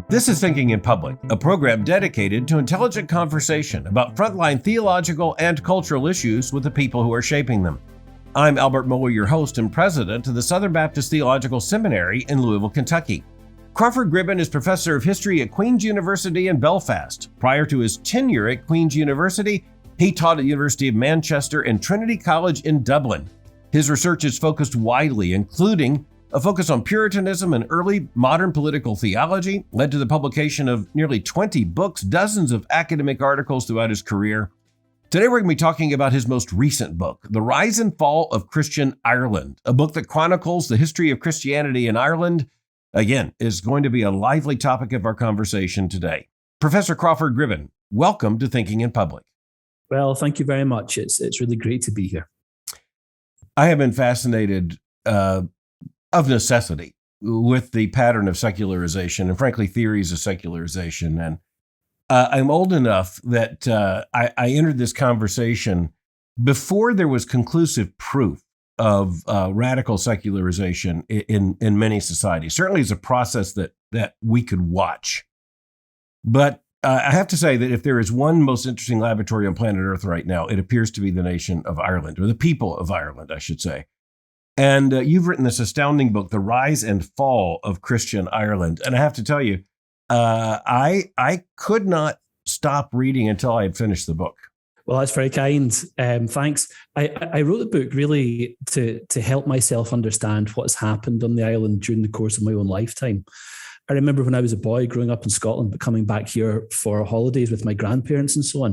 This is Thinking in Public, a program dedicated to intelligent conversation about frontline theological and cultural issues with the people who are shaping them. I'm Albert Mohler, your host and president of the Southern Baptist Theological Seminary in Louisville, Kentucky. Crawford Gribben is professor of history at Queen's University in Belfast. Prior to his tenure at Queen's University, he taught at the University of Manchester and Trinity College in Dublin. His research is focused widely, including a focus on Puritanism and early modern political theology, led to the publication of nearly 20 books, dozens of academic articles throughout his career. Today we're going to be talking about his most recent book, The Rise and Fall of Christian Ireland, a book that chronicles the history of Christianity in Ireland. Again, is going to be a lively topic of our conversation today. Professor Crawford Gribben, welcome to Thinking in Public. Well, thank you very much. It's really great to be here. I have been fascinated of necessity with the pattern of secularization and frankly theories of secularization. And I'm old enough that I entered this conversation before there was conclusive proof of radical secularization in many societies. Certainly as a process that we could watch. But I have to say that if there is one most interesting laboratory on planet Earth right now, it appears to be the nation of Ireland, or the people of Ireland, I should say. And you've written this astounding book, The Rise and Fall of Christian Ireland. And I have to tell you, I could not stop reading until I had finished the book. Well, that's very kind. Thanks. I wrote the book really to help myself understand what's happened on the island during the course of my own lifetime. I remember when I was a boy growing up in Scotland, but coming back here for holidays with my grandparents and so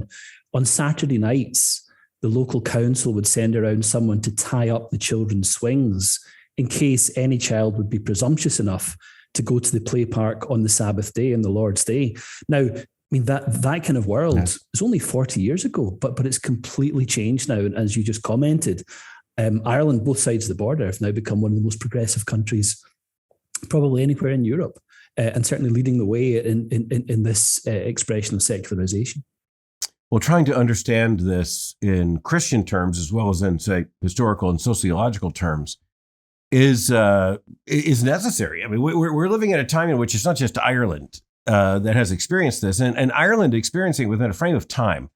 on Saturday nights, the local council would send around someone to tie up the children's swings in case any child would be presumptuous enough to go to the play park on the Sabbath day and the Lord's Day. Now, I mean, that kind of world is only 40 years ago, but it's completely changed now. And as you just commented, Ireland, both sides of the border, have now become one of the most progressive countries probably anywhere in Europe, and certainly leading the way in this expression of secularization. Well, trying to understand this in Christian terms as well as in, say, historical and sociological terms is necessary. I mean, we're living at a time in which it's not just Ireland that has experienced this, and Ireland experiencing within a frame of time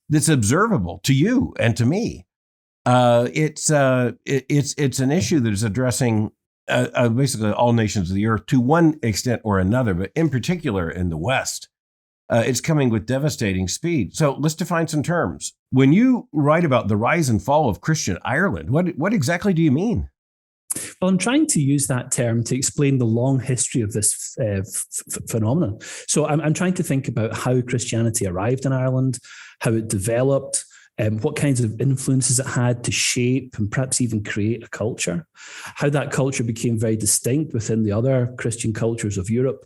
that's observable to you and to me. It's an issue that is addressing basically all nations of the earth to one extent or another, but in particular in the West. It's coming with devastating speed. So let's define some terms. When you write about the rise and fall of Christian Ireland, what exactly do you mean? Well, I'm trying to use that term to explain the long history of this phenomenon. So I'm trying to think about how Christianity arrived in Ireland, how it developed, what kinds of influences it had to shape and perhaps even create a culture, how that culture became very distinct within the other Christian cultures of Europe,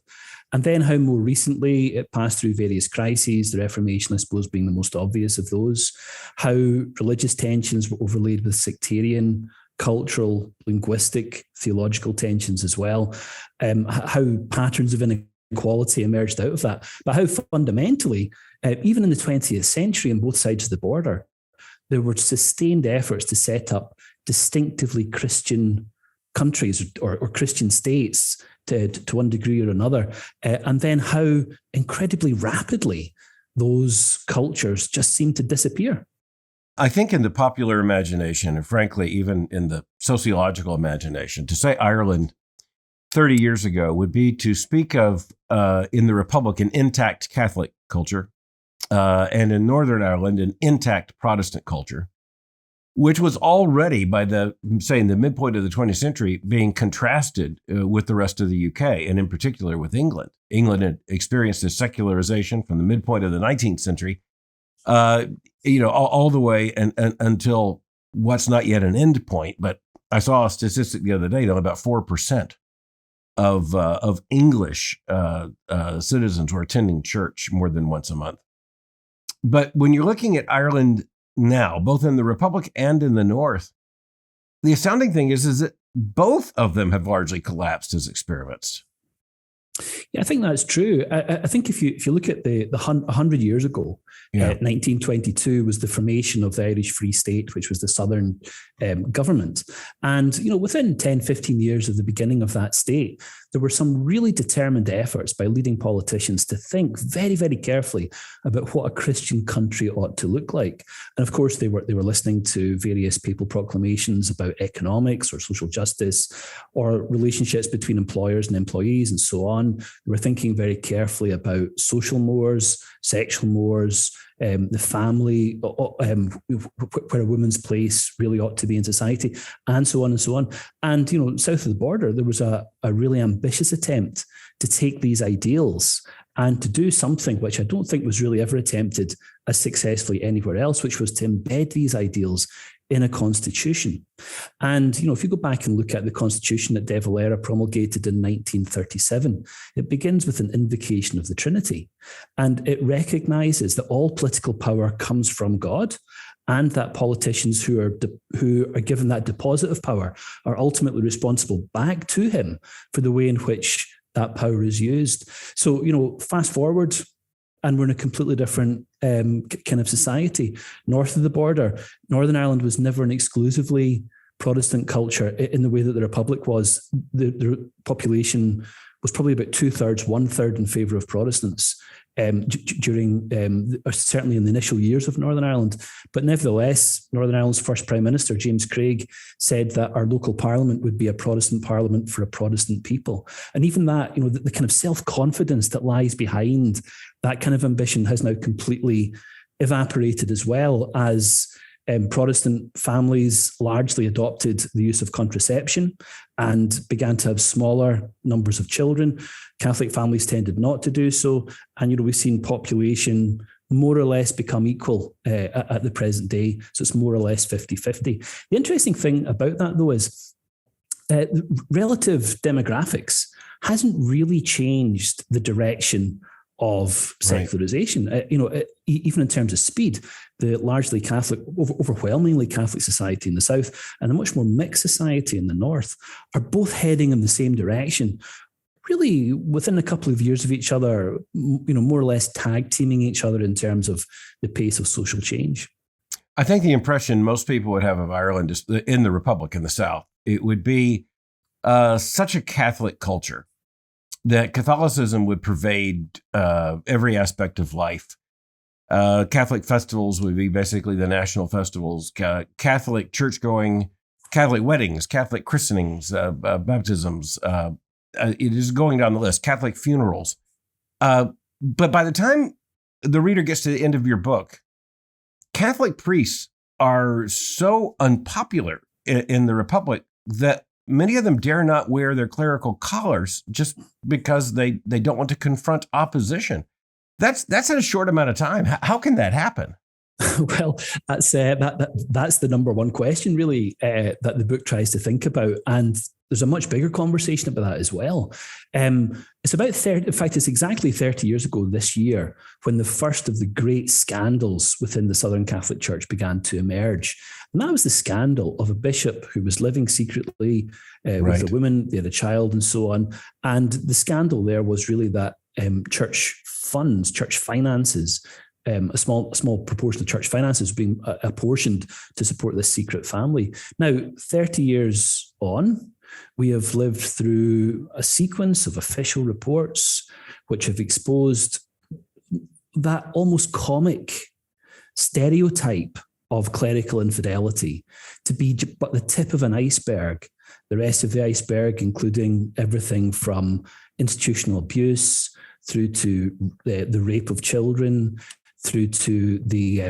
and then how more recently it passed through various crises, the Reformation, I suppose, being the most obvious of those, how religious tensions were overlaid with sectarian, cultural, linguistic, theological tensions as well, how patterns of inequality emerged out of that, but how fundamentally, even in the 20th century on both sides of the border, there were sustained efforts to set up distinctively Christian countries or Christian states to one degree or another, and then how incredibly rapidly those cultures just seem to disappear. I think in the popular imagination, and frankly, even in the sociological imagination, to say Ireland 30 years ago would be to speak of, in the Republic, an intact Catholic culture, and in Northern Ireland, an intact Protestant culture, which was already by the midpoint of the 20th century being contrasted with the rest of the UK, and in particular with England. England had experienced a secularization from the midpoint of the 19th century, all the way until what's not yet an end point. But I saw a statistic the other day that about 4% of English citizens were attending church more than once a month. But when you're looking at Ireland now, both in the Republic and in the North, the astounding thing is that both of them have largely collapsed as experiments. Yeah, I think that's true. I think if you look at the 100 years ago, Yeah. 1922 was the formation of the Irish Free State, which was the southern government. And, within 10, 15 years of the beginning of that state, there were some really determined efforts by leading politicians to think very, very carefully about what a Christian country ought to look like. And of course, they were listening to various papal proclamations about economics or social justice or relationships between employers and employees and so on. They were thinking very carefully about social mores, sexual mores, the family, where a woman's place really ought to be in society, and so on and so on. And, south of the border, there was a really ambitious attempt to take these ideals and to do something which I don't think was really ever attempted as successfully anywhere else, which was to embed these ideals in a constitution. And, if you go back and look at the constitution that De Valera promulgated in 1937, it begins with an invocation of the Trinity. And it recognizes that all political power comes from God, and that politicians who are given that deposit of power are ultimately responsible back to him for the way in which that power is used. So, fast forward, and we're in a completely different kind of society. North of the border, Northern Ireland was never an exclusively Protestant culture in the way that the Republic was. The population was probably about 2/3, 1/3 in favour of Protestants during, certainly in the initial years of Northern Ireland. But nevertheless, Northern Ireland's first Prime Minister, James Craig, said that our local parliament would be a Protestant parliament for a Protestant people. And even that, the kind of self-confidence that lies behind that kind of ambition has now completely evaporated, as well as Protestant families largely adopted the use of contraception and began to have smaller numbers of children. Catholic families tended not to do so. And, we've seen population more or less become equal at the present day. So it's more or less 50-50. The interesting thing about that, though, is relative demographics hasn't really changed the direction of secularization. Right. Even in terms of speed, the largely Catholic, overwhelmingly Catholic society in the south and a much more mixed society in the north are both heading in the same direction, really within a couple of years of each other, more or less tag teaming each other in terms of the pace of social change. I think the impression most people would have of Ireland is in the Republic in the south, it would be such a Catholic culture that Catholicism would pervade every aspect of life. Catholic festivals would be basically the national festivals, Catholic church-going, Catholic weddings, Catholic christenings, baptisms. It is going down the list, Catholic funerals. But by the time the reader gets to the end of your book, Catholic priests are so unpopular in the Republic that many of them dare not wear their clerical collars just because they don't want to confront opposition. That's in a short amount of time. How can that happen? Well, that's the number one question, really, that the book tries to think about. And there's a much bigger conversation about that as well. It's about 30, in fact, it's exactly 30 years ago this year when the first of the great scandals within the Southern Catholic Church began to emerge. And that was the scandal of a bishop who was living secretly with a woman, they had a child and so on. And the scandal there was really that church funds, church finances, a small proportion of church finances being apportioned to support this secret family. Now, 30 years on, we have lived through a sequence of official reports which have exposed that almost comic stereotype of clerical infidelity to be but the tip of an iceberg. The rest of the iceberg, including everything from institutional abuse through to the rape of children, through to the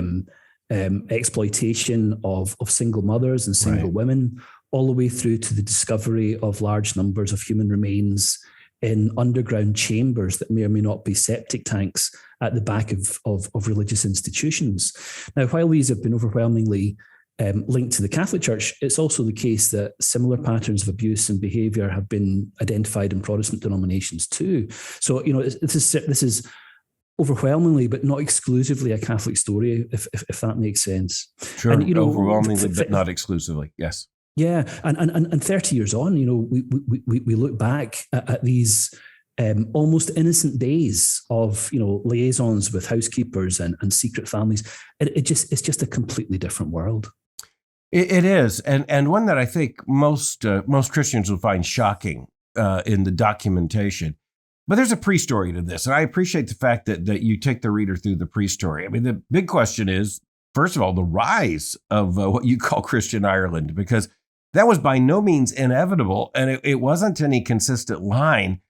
exploitation of single mothers and single women, all the way through to the discovery of large numbers of human remains in underground chambers that may or may not be septic tanks at the back of religious institutions. Now, while these have been overwhelmingly linked to the Catholic Church, it's also the case that similar patterns of abuse and behaviour have been identified in Protestant denominations too. So, this is overwhelmingly, but not exclusively, a Catholic story, if that makes sense. Sure, and, overwhelmingly, but not exclusively. Yes. Yeah, and 30 years on, we look back at these almost innocent days of liaisons with housekeepers and secret families. It's just a completely different world. It is, and one that I think most Christians will find shocking in the documentation. But there's a pre-story to this, and I appreciate the fact that you take the reader through the pre-story. I mean, the big question is, first of all, the rise of what you call Christian Ireland, because that was by no means inevitable, and it wasn't any consistent line.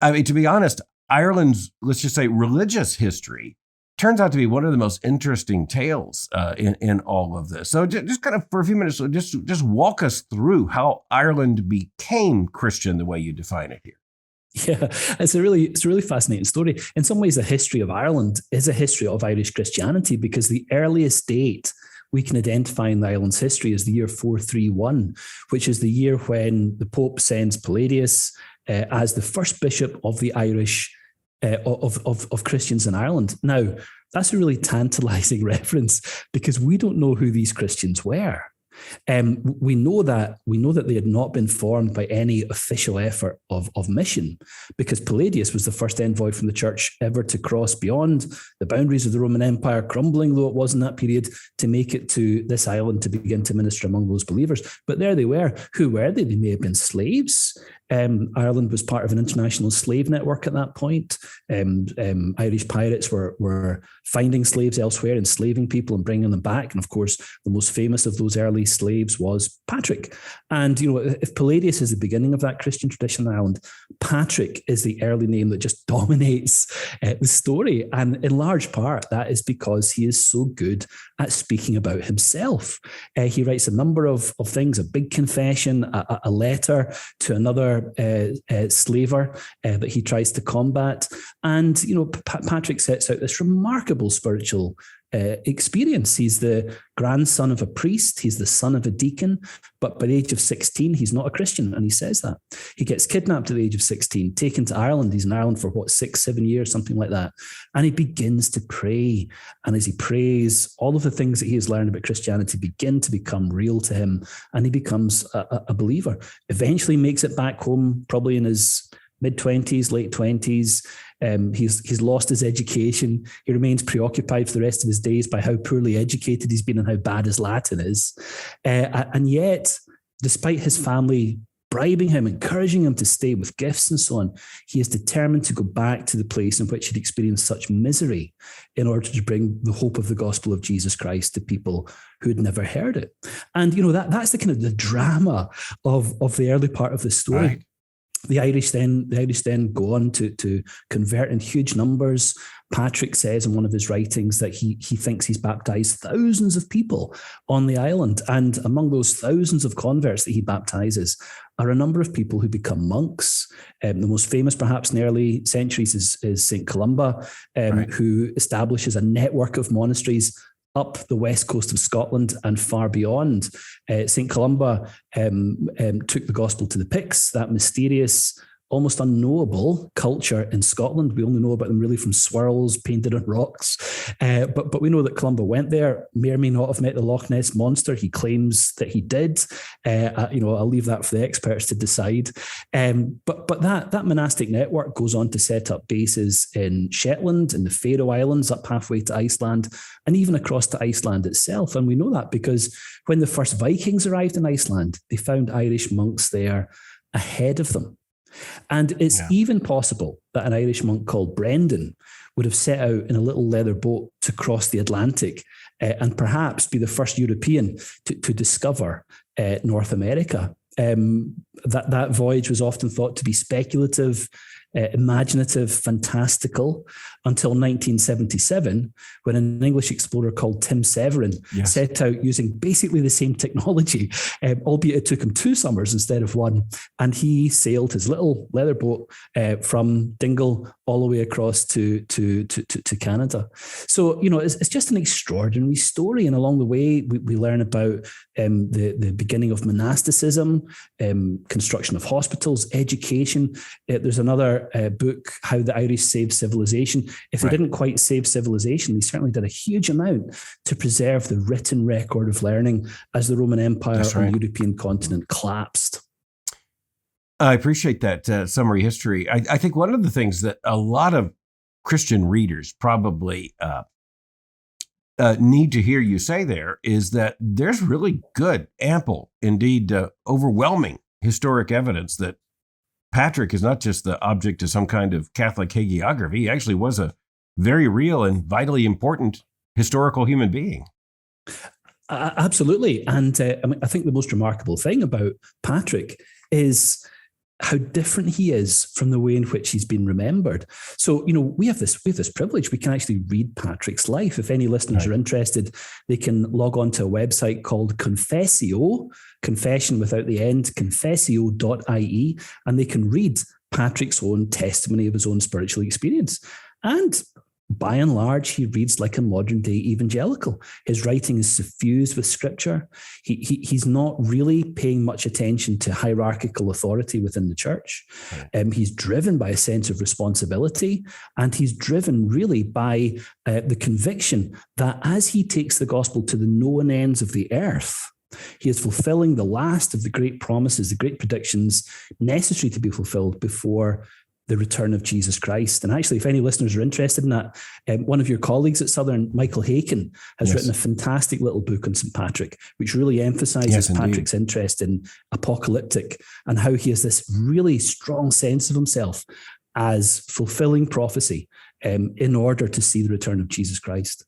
I mean, to be honest, Ireland's, let's just say, religious history turns out to be one of the most interesting tales in all of this. So just kind of for a few minutes, just walk us through how Ireland became Christian the way you define it here. Yeah, it's a really fascinating story. In some ways, the history of Ireland is a history of Irish Christianity, because the earliest date we can identify in the island's history is the year 431, which is the year when the Pope sends Palladius as the first bishop of the Irish of Christians in Ireland. Now, that's a really tantalizing reference, because we don't know who these Christians were. We know that they had not been formed by any official effort of mission, because Palladius was the first envoy from the church ever to cross beyond the boundaries of the Roman Empire, crumbling though it was in that period, to make it to this island to begin to minister among those believers. But there they were. Who were they? They may have been slaves. Ireland was part of an international slave network at that point. Irish pirates were finding slaves elsewhere, enslaving people and bringing them back. And of course, the most famous of those early slaves was Patrick. And, if Palladius is the beginning of that Christian tradition in Ireland, Patrick is the early name that just dominates the story. And in large part, that is because he is so good at speaking about himself. He writes a number of things, a big confession, a letter to another slaver that he tries to combat. And, Patrick sets out this remarkable spiritual experience. He's the grandson of a priest. He's the son of a deacon. But by the age of 16, he's not a Christian. And he says that. He gets kidnapped at the age of 16, taken to Ireland. He's in Ireland for 6-7 years, something like that. And he begins to pray. And as he prays, all of the things that he has learned about Christianity begin to become real to him. And he becomes a believer. Eventually makes it back home, probably in his mid-20s, late 20s. He's lost his education. He remains preoccupied for the rest of his days by how poorly educated he's been and how bad his Latin is. And yet, despite his family bribing him, encouraging him to stay with gifts and so on, he is determined to go back to the place in which he'd experienced such misery in order to bring the hope of the gospel of Jesus Christ to people who had never heard it. And, that's the kind of the drama of the early part of the story. Right. The Irish then go on to convert in huge numbers. Patrick says in one of his writings that he thinks he's baptized thousands of people on the island. And among those thousands of converts that he baptizes are a number of people who become monks. The most famous, perhaps, in the early centuries is St. Columba, who establishes a network of monasteries up the west coast of Scotland and far beyond. St. Columba took the gospel to the Picts, that mysterious, almost unknowable culture in Scotland. We only know about them really from swirls painted on rocks. But we know that Columba went there, may or may not have met the Loch Ness Monster. He claims that he did. I'll leave that for the experts to decide. But that monastic network goes on to set up bases in Shetland, in the Faroe Islands, up halfway to Iceland, and even across to Iceland itself. And we know that because when the first Vikings arrived in Iceland, they found Irish monks there ahead of them. And it's even possible that an Irish monk called Brendan would have set out in a little leather boat to cross the Atlantic and perhaps be the first European to discover North America. That voyage was often thought to be speculative, imaginative, fantastical, until 1977, when an English explorer called Tim Severin set out using basically the same technology, albeit it took him 2 summers instead of 1. And he sailed his little leather boat from Dingle all the way across to Canada. So, it's just an extraordinary story. And along the way, we learn about the beginning of monasticism, construction of hospitals, education. There's another book, How the Irish Saved Civilization. If they didn't quite save civilization, they certainly did a huge amount to preserve the written record of learning as the Roman Empire on the European continent collapsed. I appreciate that summary history. I think one of the things that a lot of Christian readers probably need to hear you say there is that there's really good, ample, indeed overwhelming historic evidence that Patrick is not just the object of some kind of Catholic hagiography. He actually was a very real and vitally important historical human being. Absolutely. And I think the most remarkable thing about Patrick is how different he is from the way in which he's been remembered. So, we have this privilege. We can actually read Patrick's life. If any listeners are interested, they can log on to a website called Confessio, confession without the end, confessio.ie, and they can read Patrick's own testimony of his own spiritual experience. And by and large, he reads like a modern day evangelical. His writing is suffused with scripture. He's not really paying much attention to hierarchical authority within the church. He's driven by a sense of responsibility, and he's driven really by the conviction that as he takes the gospel to the known ends of the earth, he is fulfilling the last of the great promises, the great predictions necessary to be fulfilled before the return of Jesus Christ. And actually, if any listeners are interested in that, one of your colleagues at Southern, Michael Haken, has written a fantastic little book on St. Patrick, which really emphasizes Patrick's interest in apocalyptic and how he has this really strong sense of himself as fulfilling prophecy in order to see the return of Jesus Christ.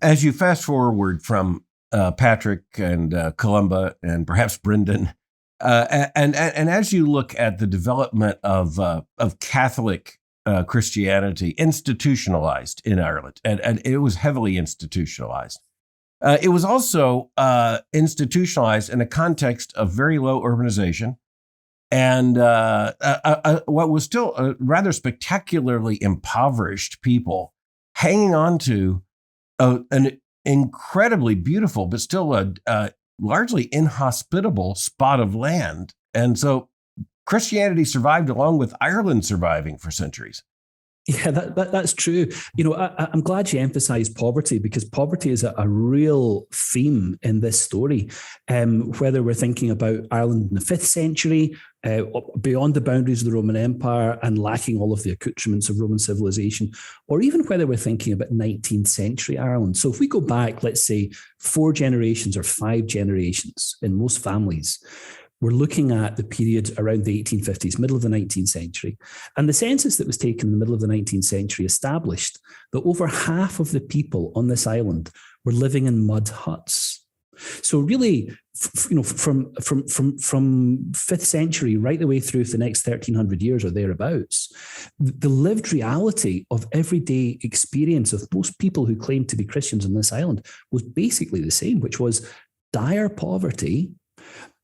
As you fast forward from Patrick and Columba and perhaps Brendan, and as you look at the development of Catholic Christianity institutionalized in Ireland, and it was heavily institutionalized. It was also institutionalized in a context of very low urbanization and what was still a rather spectacularly impoverished people hanging on to an incredibly beautiful, but still a largely inhospitable spot of land. And so Christianity survived along with Ireland surviving for centuries. Yeah, that's true. I'm glad you emphasized poverty, because poverty is a real theme in this story. Whether we're thinking about Ireland in the 5th century, beyond the boundaries of the Roman Empire and lacking all of the accoutrements of Roman civilization, or even whether we're thinking about 19th century Ireland. So if we go back, let's say 4 generations or 5 generations in most families, we're looking at the period around the 1850s, middle of the 19th century. And the census that was taken in the middle of the 19th century established that over half of the people on this island were living in mud huts. So really, from 5th century right the way through for the next 1300 years or thereabouts, the lived reality of everyday experience of most people who claimed to be Christians on this island was basically the same, which was dire poverty,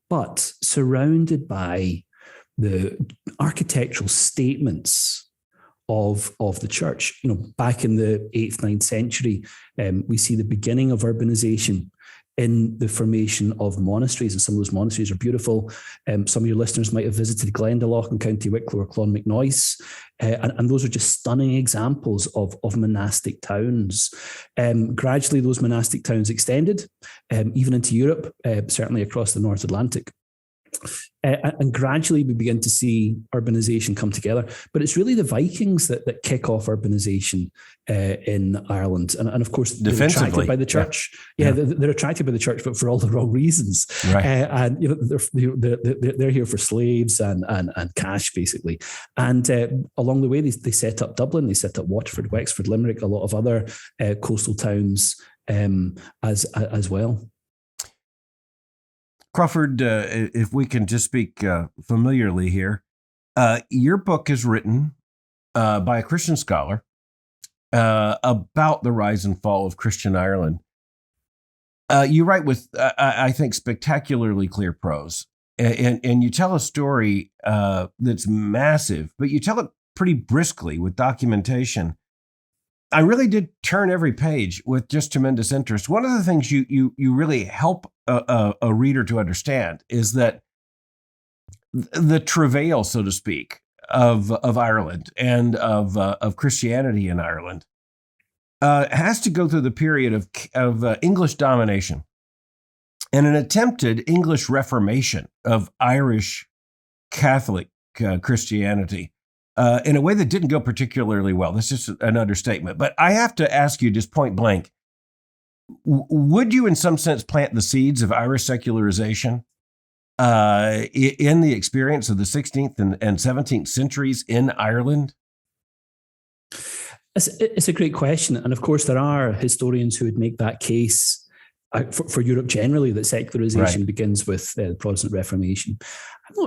but surrounded by the architectural statements of the church. Back in the 8th, 9th century, we see the beginning of urbanization in the formation of monasteries, and some of those monasteries are beautiful. Some of your listeners might have visited Glendalough in County Wicklow or Clonmacnoise, and those are just stunning examples of monastic towns. Gradually, those monastic towns extended, even into Europe, certainly across the North Atlantic. And gradually we begin to see urbanization come together. But it's really the Vikings that kick off urbanization in Ireland. And of course, they're attracted by the church. They're attracted by the church, but for all the wrong reasons. Right. And they're here for slaves and cash, basically. And along the way, they set up Dublin, they set up Waterford, Wexford, Limerick, a lot of other coastal towns as well. Crawford, if we can just speak familiarly here, your book is written by a Christian scholar about the rise and fall of Christian Ireland. You write with, I think, spectacularly clear prose, and you tell a story that's massive, but you tell it pretty briskly with documentation. I really did turn every page with just tremendous interest. One of the things you really help a reader to understand is that the travail, so to speak, of Ireland and of Christianity in Ireland has to go through the period of English domination and an attempted English Reformation of Irish Catholic Christianity in a way that didn't go particularly well. That's just an understatement. But I have to ask you, just point blank, would you in some sense plant the seeds of Irish secularization in the experience of the 16th and 17th centuries in Ireland? It's a great question. And of course, there are historians who would make that case for Europe generally, that secularization begins with the Protestant Reformation.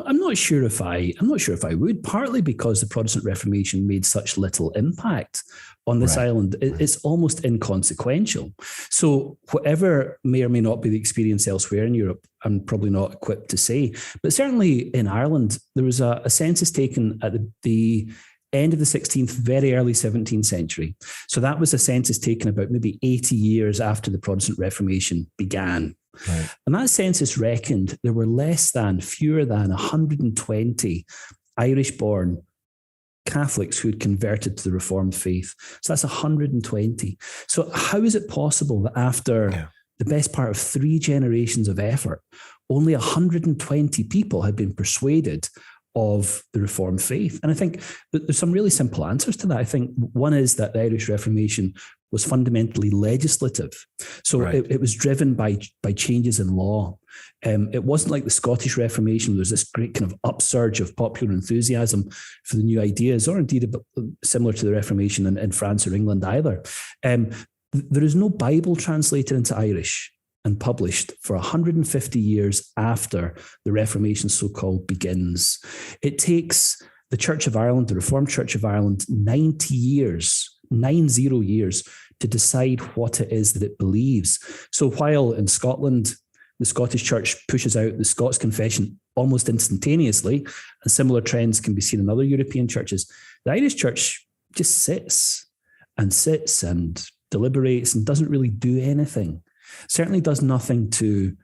I'm not sure if I would, partly because the Protestant Reformation made such little impact on this island. It's almost inconsequential. So whatever may or may not be the experience elsewhere in Europe, I'm probably not equipped to say. But certainly in Ireland, there was a census taken at the end of the 16th, very early 17th century. So that was a census taken about maybe 80 years after the Protestant Reformation began. Right. And that census reckoned there were fewer than 120 Irish-born Catholics who had converted to the Reformed faith. So that's 120. So how is it possible that after the best part of 3 generations of effort, only 120 people had been persuaded of the Reformed faith? And I think that there's some really simple answers to that. I think one is that the Irish Reformation was fundamentally legislative. So it was driven by changes in law. It wasn't like the Scottish Reformation, where there's this great kind of upsurge of popular enthusiasm for the new ideas, or indeed similar to the Reformation in France or England either. There is no Bible translated into Irish and published for 150 years after the Reformation so-called begins. It takes the Church of Ireland, the Reformed Church of Ireland, 90 years to decide what it is that it believes. So while in Scotland, the Scottish Church pushes out the Scots Confession almost instantaneously, and similar trends can be seen in other European churches, the Irish Church just sits and deliberates and doesn't really do anything. Certainly does nothing to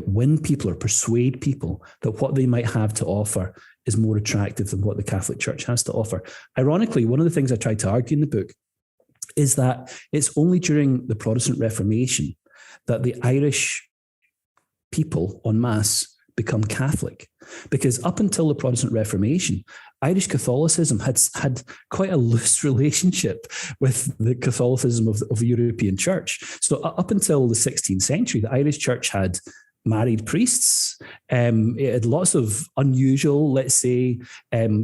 win people or persuade people that what they might have to offer is more attractive than what the Catholic Church has to offer. Ironically, one of the things I tried to argue in the book is that it's only during the Protestant Reformation that the Irish people en masse become Catholic. Because up until the Protestant Reformation, Irish Catholicism had quite a loose relationship with the Catholicism of the European Church. So up until the 16th century, the Irish Church had married priests. It had lots of unusual, let's say,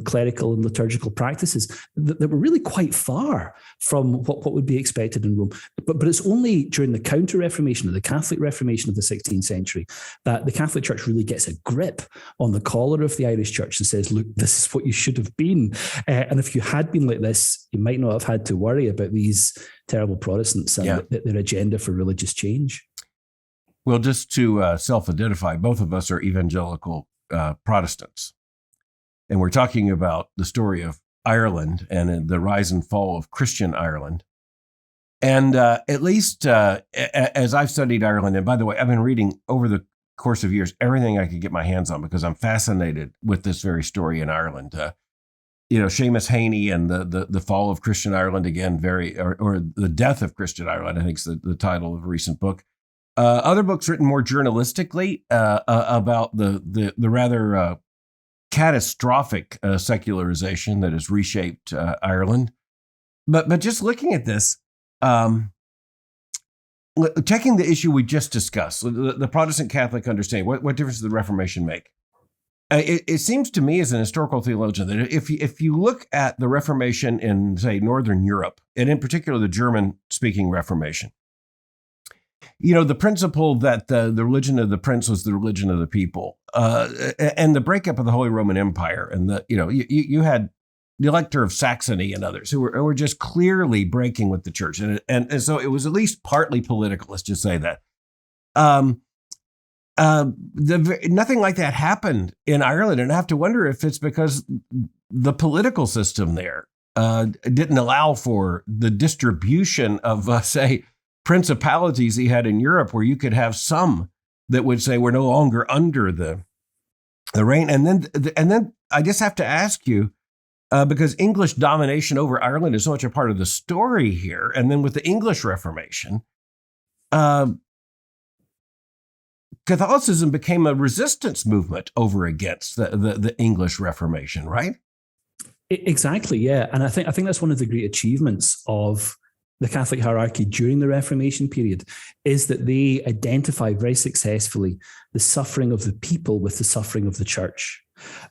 clerical and liturgical practices that were really quite far from what would be expected in Rome. But it's only during the Counter-Reformation or the Catholic Reformation of the 16th century that the Catholic Church really gets a grip on the collar of the Irish Church and says, look, this is what you should have been. And if you had been like this, you might not have had to worry about these terrible Protestants and their agenda for religious change. Well, just to self-identify, both of us are evangelical Protestants. And we're talking about the story of Ireland and the rise and fall of Christian Ireland. And at least as I've studied Ireland, and by the way, I've been reading over the course of years everything I could get my hands on because I'm fascinated with this very story in Ireland. Seamus Heaney and the fall of Christian Ireland, again, or the death of Christian Ireland, I think is the title of a recent book. Other books written more journalistically about the rather catastrophic secularization that has reshaped Ireland. But just looking at this, taking the issue we just discussed, the Protestant Catholic understanding, what difference does the Reformation make? It seems to me as an historical theologian that if you look at the Reformation in, say, Northern Europe, and in particular the German-speaking Reformation, the principle that the religion of the prince was the religion of the people, and the breakup of the Holy Roman Empire, and you had the Elector of Saxony and others who were just clearly breaking with the church, and so it was at least partly political. Let's just say that. Nothing like that happened in Ireland, and I have to wonder if it's because the political system there didn't allow for the distribution of, say, principalities he had in Europe, where you could have some that would say we're no longer under the reign. And then I just have to ask you, because English domination over Ireland is so much a part of the story here, and then with the English Reformation, Catholicism became a resistance movement over against the English Reformation, right? Exactly, yeah. And I think that's one of the great achievements of the Catholic hierarchy during the Reformation period, is that they identify very successfully the suffering of the people with the suffering of the church.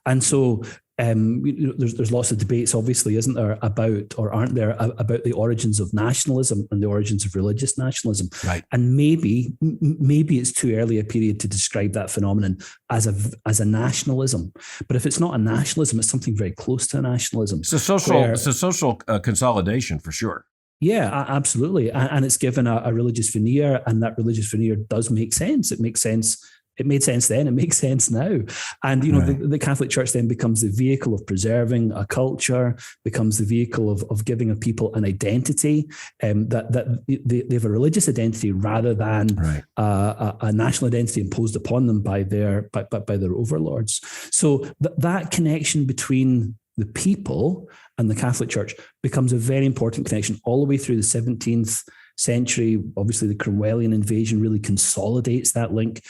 And so there's lots of debates, obviously, isn't there, about the origins of nationalism and the origins of religious nationalism. Right. And maybe it's too early a period to describe that phenomenon as a nationalism. But if it's not a nationalism, it's something very close to a nationalism. It's a social consolidation for sure. Yeah, absolutely. And it's given a religious veneer, and that religious veneer does make sense. It makes sense. It made sense then. It makes sense now. And, right. the Catholic Church then becomes the vehicle of preserving a culture, becomes the vehicle of giving a people an identity, that they have a religious identity rather than right. a national identity imposed upon them by their overlords. So that connection between the people and the Catholic Church becomes a very important connection all the way through the 17th century. Obviously, the Cromwellian invasion really consolidates that link,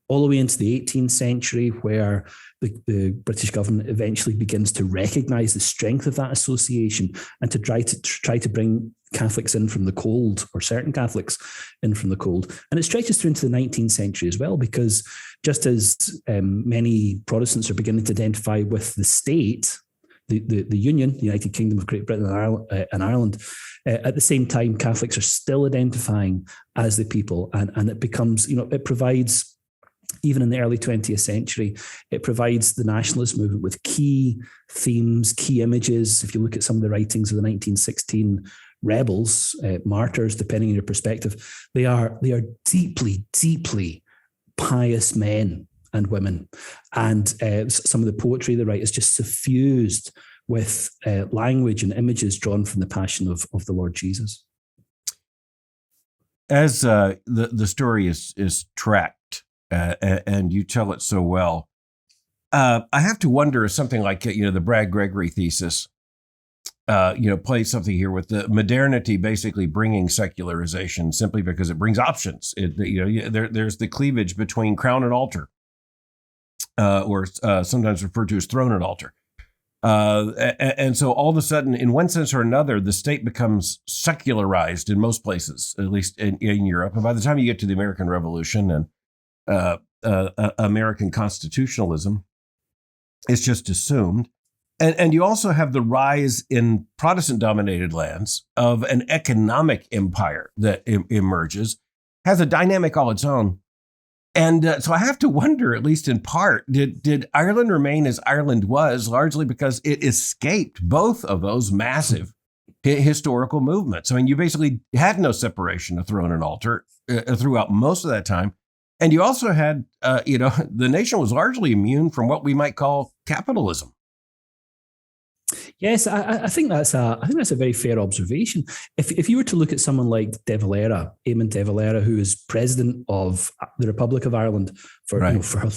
all the way into the 18th century, where the British government eventually begins to recognize the strength of that association and to try to bring Catholics in from the cold, or certain Catholics in from the cold. And it stretches through into the 19th century as well, because just as many Protestants are beginning to identify with the state, the Union, the United Kingdom of Great Britain and Ireland, at the same time, Catholics are still identifying as the people, and it becomes, it provides, even in the early 20th century, it provides the nationalist movement with key themes, key images. If you look at some of the writings of the 1916 rebels, martyrs, depending on your perspective, they are deeply, deeply pious men and women. And some of the poetry they write is just suffused with language and images drawn from the passion of the Lord Jesus. As the story is tracked, and you tell it so well, I have to wonder if something like the Brad Gregory thesis plays something here with the modernity basically bringing secularization simply because it brings options. There's the cleavage between crown and altar, or sometimes referred to as throne and altar. And so all of a sudden, in one sense or another, the state becomes secularized in most places, at least in Europe. And by the time you get to the American Revolution and American constitutionalism, it's just assumed. And you also have the rise in Protestant-dominated lands of an economic empire that emerges, has a dynamic all its own. And so I have to wonder, at least in part, did Ireland remain as Ireland was largely because it escaped both of those massive historical movements? I mean, you basically had no separation of throne and altar throughout most of that time. And you also had, the nation was largely immune from what we might call capitalism. Yes, I think that's a very fair observation. If you were to look at someone like De Valera, Eamon De Valera, who is president of the Republic of Ireland for a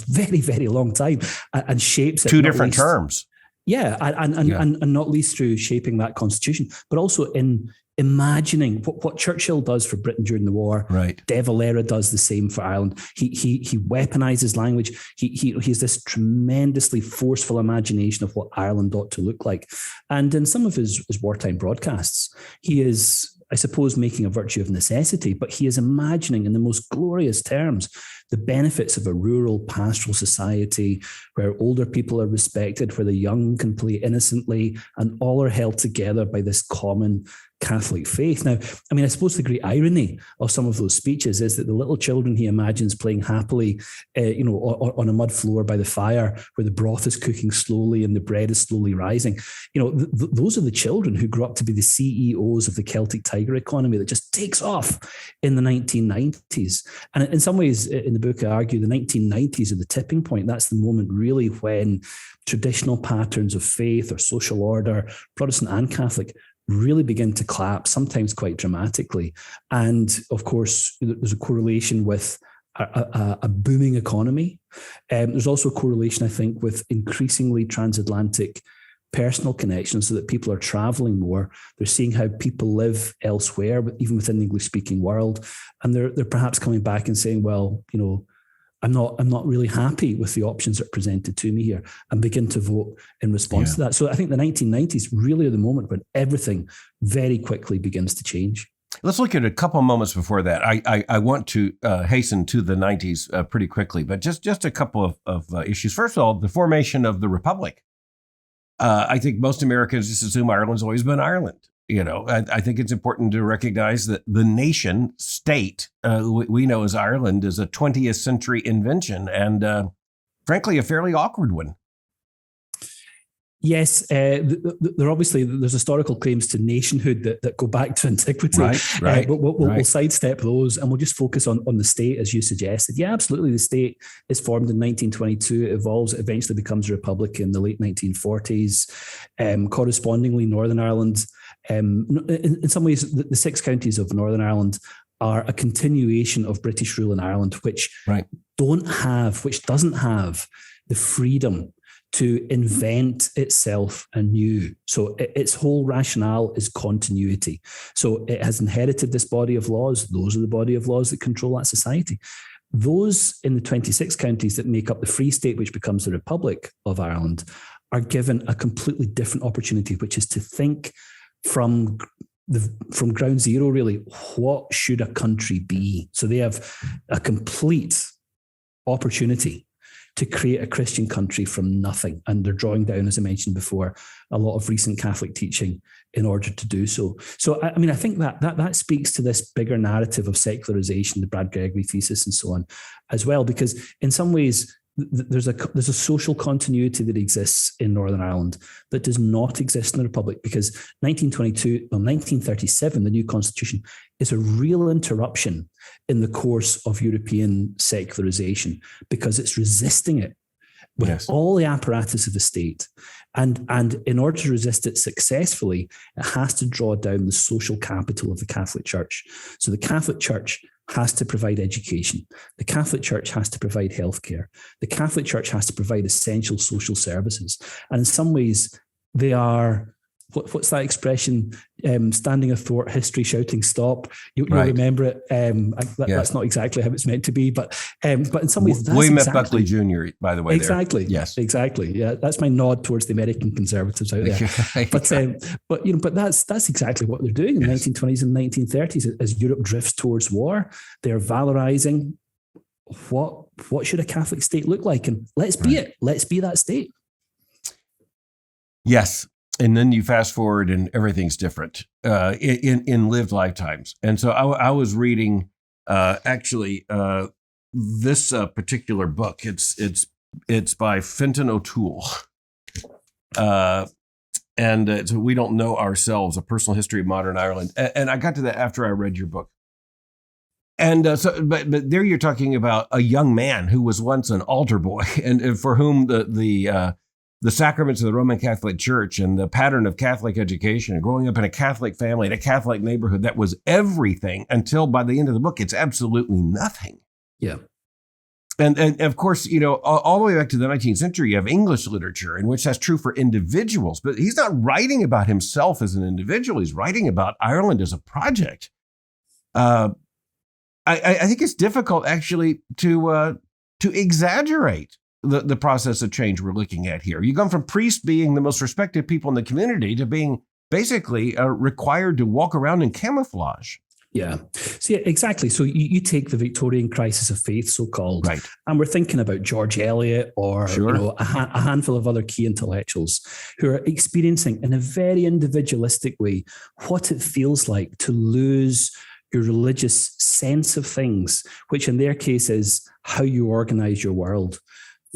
very, very long time, and shapes it, two different terms. Yeah, and not least through shaping that constitution, but also in imagining what Churchill does for Britain during the war. Right. De Valera does the same for Ireland. He weaponizes language. He has this tremendously forceful imagination of what Ireland ought to look like. And in some of his wartime broadcasts, he is, I suppose, making a virtue of necessity, but he is imagining in the most glorious terms the benefits of a rural pastoral society where older people are respected, where the young can play innocently, and all are held together by this common Catholic faith. Now, I mean, I suppose the great irony of some of those speeches is that the little children he imagines playing happily, on a mud floor by the fire where the broth is cooking slowly and the bread is slowly rising. Those are the children who grew up to be the CEOs of the Celtic Tiger economy that just takes off in the 1990s. And in some ways, in the book, I argue the 1990s are the tipping point. That's the moment really when traditional patterns of faith or social order, Protestant and Catholic, really begin to collapse, sometimes quite dramatically. And of course, there's a correlation with a booming economy. There's also a correlation, I think, with increasingly transatlantic personal connections, so that people are traveling more. They're seeing how people live elsewhere, even within the English-speaking world. And they're perhaps coming back and saying, well, I'm not really happy with the options that are presented to me here, and begin to vote in response to that. So I think the 1990s really are the moment when everything very quickly begins to change. Let's look at a couple moments before that. I want to hasten to the 90s pretty quickly, but just a couple of issues. First of all, the formation of the Republic. I think most Americans just assume Ireland's always been Ireland. I think it's important to recognize that the nation state we know as Ireland is a 20th century invention, and frankly, a fairly awkward one. Yes, there's historical claims to nationhood that go back to antiquity. Right. But we'll sidestep those, and we'll just focus on the state, as you suggested. Yeah, absolutely. The state is formed in 1922. It evolves. It eventually becomes a republic in the late 1940s. Correspondingly, Northern Ireland, in some ways, the 6 counties of Northern Ireland are a continuation of British rule in Ireland, which doesn't have the freedom to invent itself anew. So its whole rationale is continuity. So it has inherited this body of laws. Those are the body of laws that control that society. Those in the 26 counties that make up the Free State, which becomes the Republic of Ireland, are given a completely different opportunity, which is to think from ground zero, really. What should a country be? So they have a complete opportunity to create a Christian country from nothing. And they're drawing down, as I mentioned before, a lot of recent Catholic teaching in order to do so. So, I mean, I think that speaks to this bigger narrative of secularization, the Brad Gregory thesis and so on as well, because in some ways, there's a social continuity that exists in Northern Ireland that does not exist in the Republic, because 1937, the new constitution, is a real interruption in the course of European secularization, because it's resisting it with all the apparatus of the state. And in order to resist it successfully, it has to draw down the social capital of the Catholic Church. So the Catholic Church has to provide education. The Catholic Church has to provide healthcare. The Catholic Church has to provide essential social services. And in some ways, they are, what's that expression? Standing athwart history, shouting stop. You'll remember it. That's not exactly how it's meant to be, but in some ways, that's William F. Buckley Jr., by the way. Exactly. There. Yes. Exactly. Yeah, that's my nod towards the American conservatives out there. But that's exactly what they're doing in the 1920s and 1930s as Europe drifts towards war. They're valorizing what should a Catholic state look like, and let's be it. Let's be that state. Yes. And then you fast forward and everything's different in lived lifetimes. And so I was reading this particular book. It's by Fintan O'Toole. And so We Don't Know Ourselves, A Personal History of Modern Ireland. And I got to that after I read your book. And but there you're talking about a young man who was once an altar boy, and for whom the sacraments of the Roman Catholic Church and the pattern of Catholic education and growing up in a Catholic family in a Catholic neighborhood, that was everything, until by the end of the book, it's absolutely nothing. Yeah. And of course, all the way back to the 19th century, you have English literature in which that's true for individuals, but he's not writing about himself as an individual. He's writing about Ireland as a project. I think it's difficult actually to exaggerate the process of change we're looking at here. You go from priests being the most respected people in the community to being basically required to walk around in camouflage. Yeah. So yeah, exactly. So you take the Victorian crisis of faith, so-called, right, and we're thinking about George Eliot or a handful of other key intellectuals who are experiencing in a very individualistic way what it feels like to lose your religious sense of things, which in their case is how you organize your world.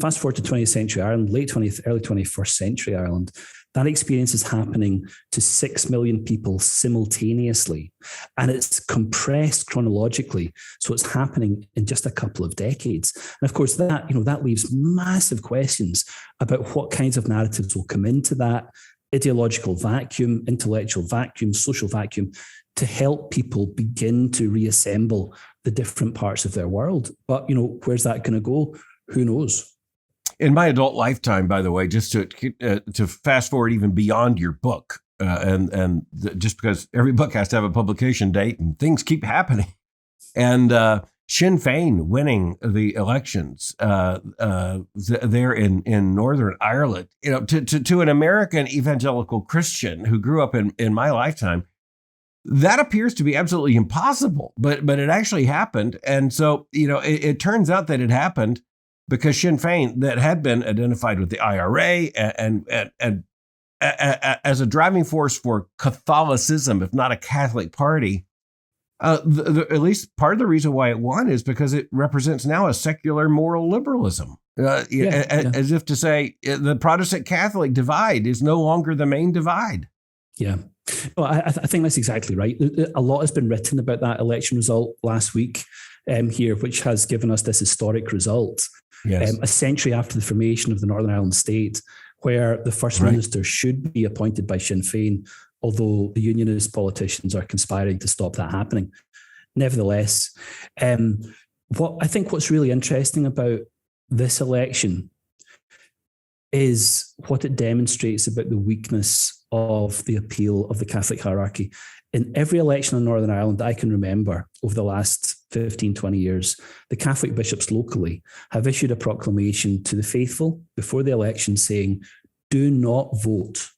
Fast forward to 20th century Ireland, late 20th, early 21st century Ireland, that experience is happening to 6 million people simultaneously. And it's compressed chronologically. So it's happening in just a couple of decades. And of course, that leaves massive questions about what kinds of narratives will come into that ideological vacuum, intellectual vacuum, social vacuum, to help people begin to reassemble the different parts of their world. But, where's that going to go? Who knows? In my adult lifetime, by the way, just to fast forward even beyond your book, just because every book has to have a publication date and things keep happening. And Sinn Féin winning the elections there in Northern Ireland, to an American evangelical Christian who grew up in my lifetime, that appears to be absolutely impossible. But it actually happened, and so it turns out that it happened because Sinn Féin, that had been identified with the IRA and as a driving force for Catholicism, if not a Catholic party. At least part of the reason why it won is because it represents now a secular moral liberalism, as if to say the Protestant Catholic divide is no longer the main divide. Yeah. Well, I think that's exactly right. A lot has been written about that election result last week here, which has given us this historic result. Yes. A century after the formation of the Northern Ireland state, where the First Minister should be appointed by Sinn Féin, although the unionist politicians are conspiring to stop that happening. Nevertheless, what's really interesting about this election is what it demonstrates about the weakness of the appeal of the Catholic hierarchy. In every election in Northern Ireland I can remember over the last 15, 20 years, the Catholic bishops locally have issued a proclamation to the faithful before the election saying, do not vote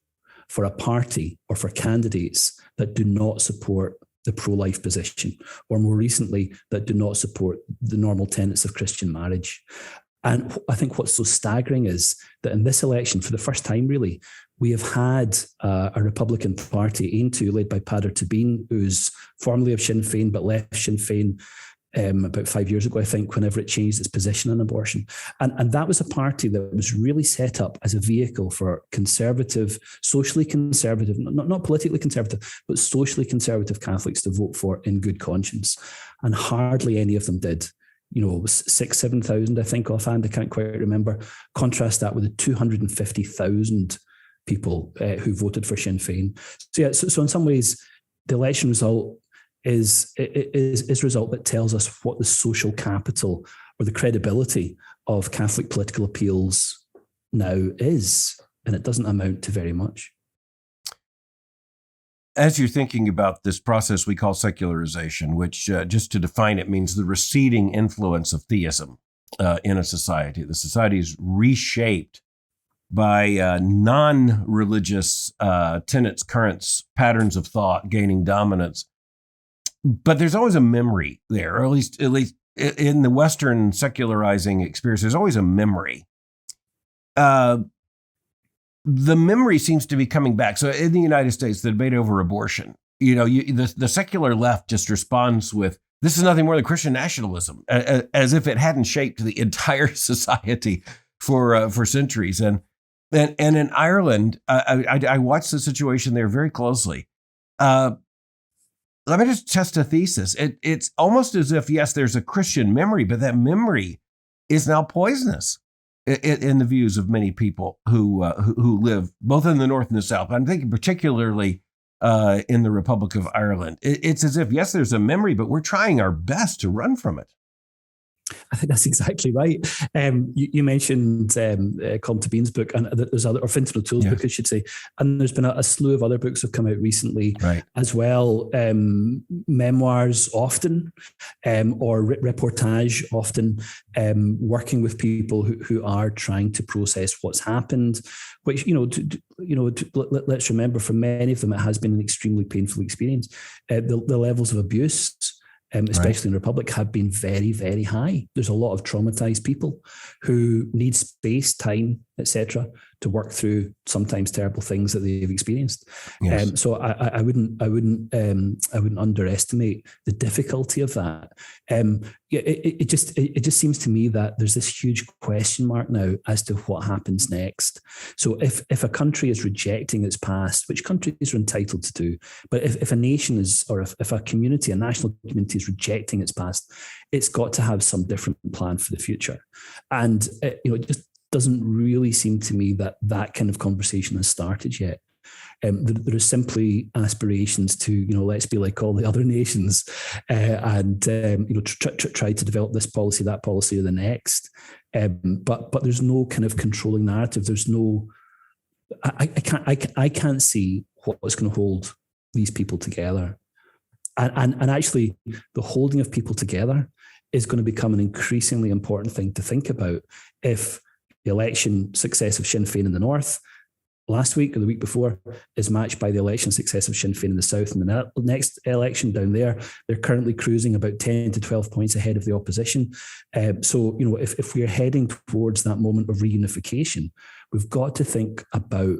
for a party or for candidates that do not support the pro-life position, or more recently, that do not support the normal tenets of Christian marriage. And I think what's so staggering is that in this election, for the first time really, we have had a Republican Party, Aontú, led by Padre Tabine, who's formerly of Sinn Féin, but left Sinn Féin about 5 years ago, I think, whenever it changed its position on abortion. And that was a party that was really set up as a vehicle for conservative, socially conservative, not politically conservative, but socially conservative Catholics to vote for in good conscience. And hardly any of them did. 7,000, I think, offhand, I can't quite remember. Contrast that with the 250,000 people who voted for Sinn Féin. So in some ways, the election result is a result that tells us what the social capital or the credibility of Catholic political appeals now is, and it doesn't amount to very much. As you're thinking about this process we call secularization, which just to define it means the receding influence of theism in a society. The society is reshaped by non-religious tenets, currents, patterns of thought gaining dominance. But there's always a memory there, or at least in the Western secularizing experience, there's always a memory. The memory seems to be coming back. So in the United States, the debate over abortion, the secular left just responds with, this is nothing more than Christian nationalism, as if it hadn't shaped the entire society for centuries. And in Ireland, I watched the situation there very closely. Let me just test a thesis. It's almost as if, yes, there's a Christian memory, but that memory is now poisonous in the views of many people who live both in the North and the South. I'm thinking particularly in the Republic of Ireland. It's as if, yes, there's a memory, but we're trying our best to run from it. I think that's exactly right. You mentioned Colm Tabine's book, and there's other, or Fintan O'Toole's book, I should say, and there's been a slew of other books have come out recently as well. Memoirs often, or reportage often, working with people who are trying to process what's happened. Which let's remember, for many of them, it has been an extremely painful experience. The levels of abuse, especially in the Republic, have been very, very high. There's a lot of traumatized people who need space, time, etc., to work through sometimes terrible things that they've experienced. Yes. So I wouldn't underestimate the difficulty of that. It just seems to me that there's this huge question mark now as to what happens next. So if a country is rejecting its past, which countries are entitled to do, but if a nation is, or if a community, a national community is rejecting its past, it's got to have some different plan for the future. And it just doesn't really seem to me that kind of conversation has started yet. There are simply aspirations to, let's be like all the other nations, and try to develop this policy, that policy, or the next. But there's no kind of controlling narrative. There's no. I can't see what's going to hold these people together, and actually the holding of people together is going to become an increasingly important thing to think about if the election success of Sinn Féin in the north last week or the week before is matched by the election success of Sinn Féin in the south. And the next election down there, they're currently cruising about 10 to 12 points ahead of the opposition. So, if we're heading towards that moment of reunification, we've got to think about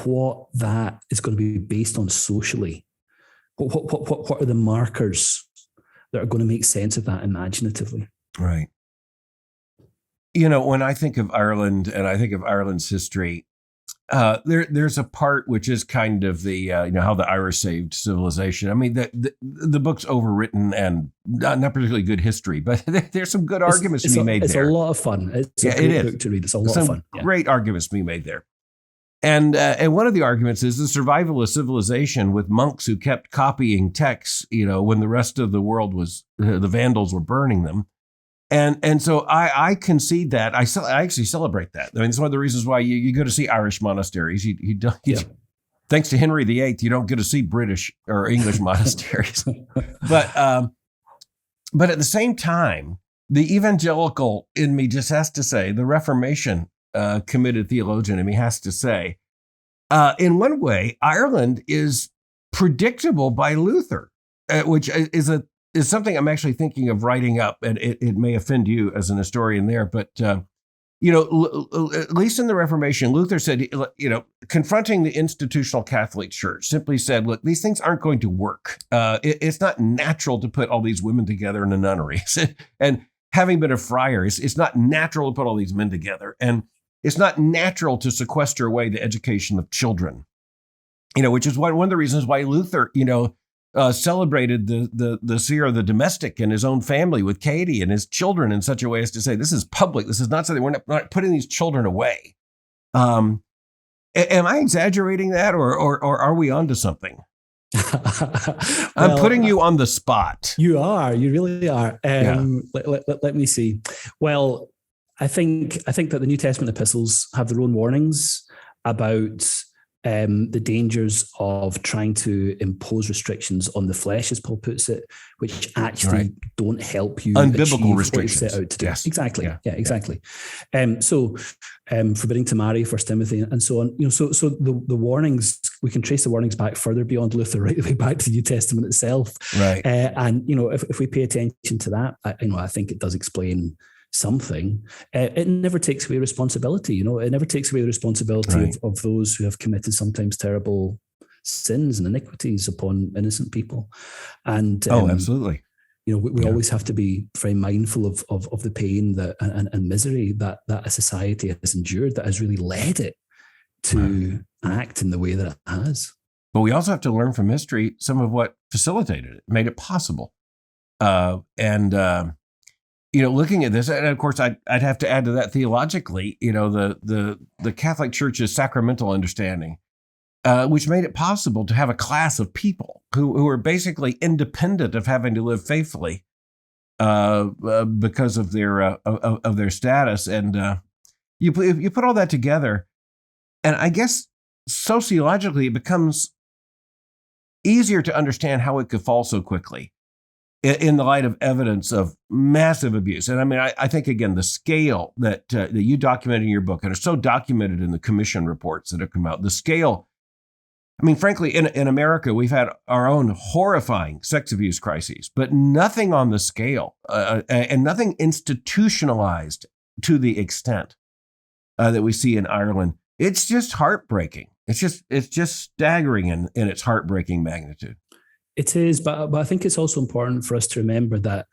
what that is going to be based on socially. What are the markers that are going to make sense of that imaginatively? Right. When I think of Ireland and I think of Ireland's history, there's a part which is kind of the how the Irish saved civilization. I mean, the book's overwritten and not particularly good history, but there's some good arguments to be made there. It's a lot of fun. It's a great book to read. It's a lot of fun. Great arguments to be made there. And one of the arguments is the survival of civilization with monks who kept copying texts, when the rest of the world was, the Vandals were burning them. And so I concede that. I actually celebrate that. I mean, it's one of the reasons why you go to see Irish monasteries. Thanks to Henry VIII, you don't get to see British or English monasteries. But at the same time, the evangelical in me just has to say, the Reformation committed theologian in me has to say, in one way, Ireland is predictable by Luther, which is something I'm actually thinking of writing up, and it may offend you as an historian there, but at least in the Reformation, Luther said, confronting the institutional Catholic Church, simply said, look, these things aren't going to work. It's not natural to put all these women together in a nunnery. And having been a friar, it's not natural to put all these men together. And it's not natural to sequester away the education of children, which is one of the reasons why Luther, celebrated the sphere of the domestic and his own family with Katie and his children in such a way as to say, this is public. This is not something, we're not putting these children away. Am I exaggerating that or are we onto something? I'm putting you on the spot. You are. You really are. Let me see. Well, I think that the New Testament epistles have their own warnings about the dangers of trying to impose restrictions on the flesh, as Paul puts it, which actually don't help you unbiblical restrictions. What you set out to do. Yes. Exactly. Yeah, exactly. So forbidding to marry, 1 Timothy, and so on. So the warnings, we can trace the warnings back further beyond Luther, right the way back to the New Testament itself. Right. And if we pay attention to that, I think it does explain something. It never takes away responsibility. It never takes away the responsibility of those who have committed sometimes terrible sins and iniquities upon innocent people. And absolutely. We always have to be very mindful of the pain and misery that a society has endured that has really led it to act in the way that it has. But we also have to learn from history some of what facilitated it, made it possible. Looking at this, and of course, I'd have to add to that theologically, the Catholic Church's sacramental understanding, which made it possible to have a class of people who are basically independent of having to live faithfully because of their status. And you put all that together, and I guess sociologically, it becomes easier to understand how it could fall so quickly in the light of evidence of massive abuse. And I mean, I think, again, the scale that you documented in your book and are so documented in the commission reports that have come out, the scale, I mean, frankly, in America, we've had our own horrifying sex abuse crises, but nothing on the scale and nothing institutionalized to the extent that we see in Ireland. It's just heartbreaking. It's just staggering in its heartbreaking magnitude. It is, but I think it's also important for us to remember that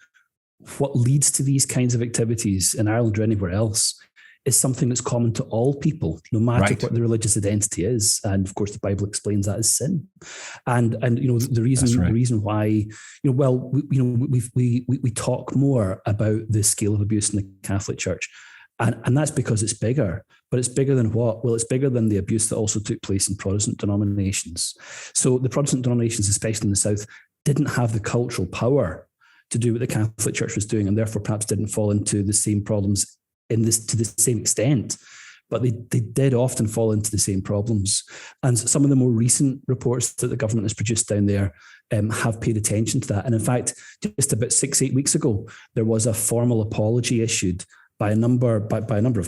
what leads to these kinds of activities in Ireland or anywhere else is something that's common to all people, no matter what the religious identity is. And of course, the Bible explains that as sin. And the reason why we talk more about the scale of abuse in the Catholic Church, and that's because it's bigger. But it's bigger than what? Well, it's bigger than the abuse that also took place in Protestant denominations. So the Protestant denominations, especially in the South, didn't have the cultural power to do what the Catholic Church was doing, and therefore perhaps didn't fall into the same problems to the same extent. but they did often fall into the same problems. And some of the more recent reports that the government has produced down there have paid attention to that. And in fact, just about 6-8 weeks ago, there was a formal apology issued by a number of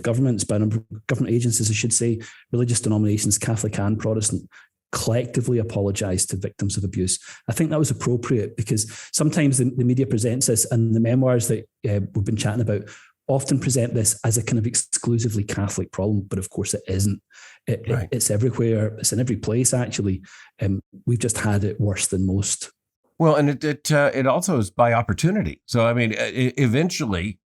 governments, by a number of government agencies, I should say, religious denominations, Catholic and Protestant, collectively apologise to victims of abuse. I think that was appropriate because sometimes the media presents this, and the memoirs that we've been chatting about often present this as a kind of exclusively Catholic problem, but of course it isn't. It's everywhere. It's in every place, actually. We've just had it worse than most. Well, and it also is by opportunity. So, I mean, eventually,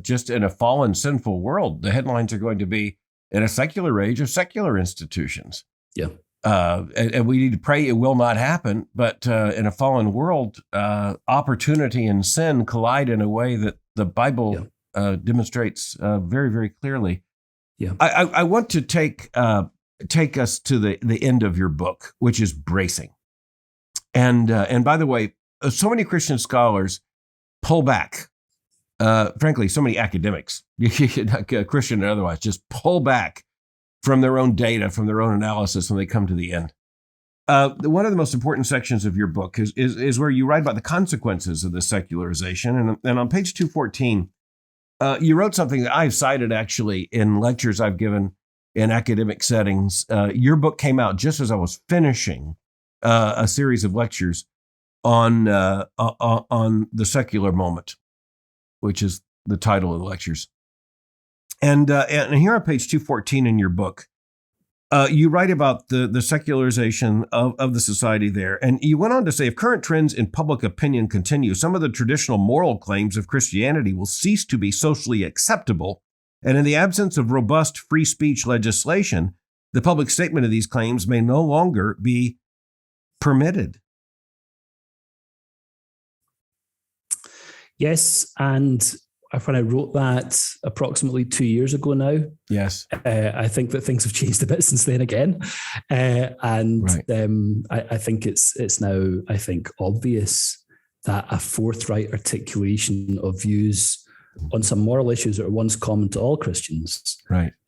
just in a fallen, sinful world, the headlines are going to be in a secular age of secular institutions. Yeah. And we need to pray it will not happen. But in a fallen world, opportunity and sin collide in a way that the Bible demonstrates very, very clearly. Yeah. I want to take us to the end of your book, which is bracing. And by the way, so many Christian scholars pull back. Frankly, so many academics, Christian and otherwise, just pull back from their own data, from their own analysis when they come to the end. One of the most important sections of your book is where you write about the consequences of the secularization. And on page 214, you wrote something that I've cited actually in lectures I've given in academic settings. Your book came out just as I was finishing a series of lectures on the secular moment, which is the title of the lectures. And here on page 214 in your book, you write about the secularization of the society there. And you went on to say, if current trends in public opinion continue, some of the traditional moral claims of Christianity will cease to be socially acceptable. And in the absence of robust free speech legislation, the public statement of these claims may no longer be permitted. Yes, and when I wrote that approximately 2 years ago now, yes, I think that things have changed a bit since then again, I think it's now, I think, obvious that a forthright articulation of views on some moral issues that are once common to all Christians,